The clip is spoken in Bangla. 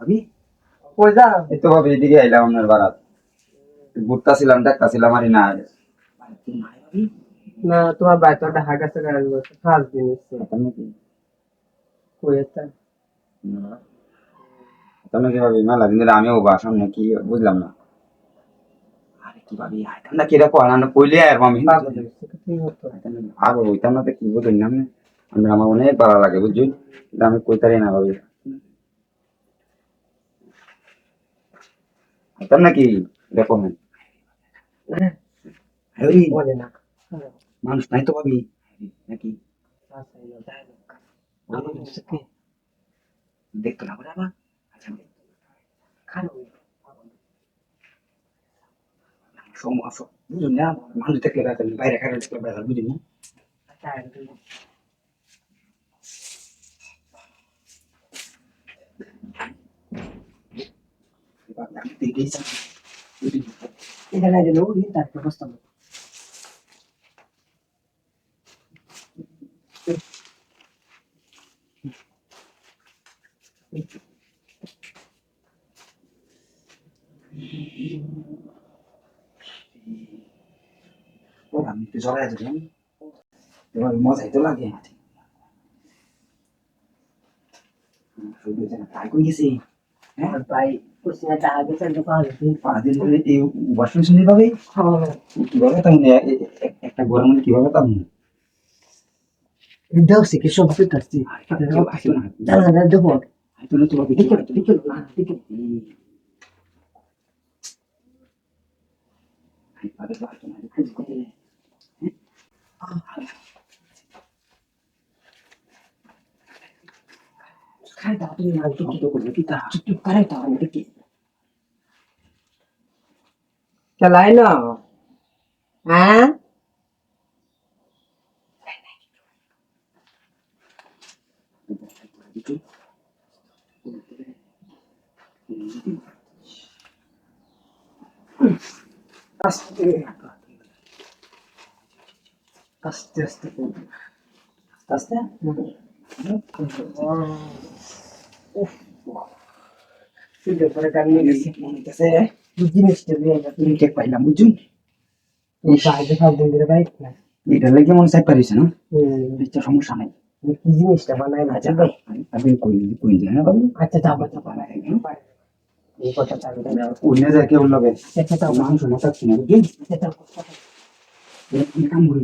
ভাবি কই যা? এই তো ভাবি এদিকে আইলাম আপনার বারাত ঘুরতাছিলাম দেখতাছিলাম আর না না তোমার বাচ্চাটা হাগাছে ফার্স্ট দিন তুমি কি ভাবি মেলা দিন ধরে আমিও বাসন নাকি বুঝলাম না। আরে কি ভাবি আইতাম না কিরা কয় না কইলে আর আমি আর ওইতাম না তো কি বুঝলেন না আমি আমার অনেক ভালো লাগে বুঝছেন আমি কইতারি না ভাবি আইতাম নাকি দেখো মানুষ নাই তো ভাবি নাকি দেখতো না বলে আবার আচ্ছা সমস্যা বুঝুন না মানুষ দেখলে বাইরে খারাপ দেখলে বেড়াল বুঝুন না আমি একটু জড়াই দিলাম তোমার মজাই তো লাগে তাই কই গেছি হ্যাঁ তাই ওয়াশিং মেশিন পাবে কিভাবে তেমন একটা গরম কিভাবে তেমন দেখছি কি সব করতেছি দেখো চালাই না হ্যাঁ আস্তে আস্তে আস্তে আস্তে জিনিসটা পাইলাম বুঝুন এটা লেগে মনে চাই পারিস না সমস্যা নাই কি জিনিসটা বানাই না আমি কই হ্যাঁ বাবু আচ্ছা যাবো যাবো এই কথা অন্য যায় কেউ লগে মানুষ না থাকছি না বুঝলি কাম করি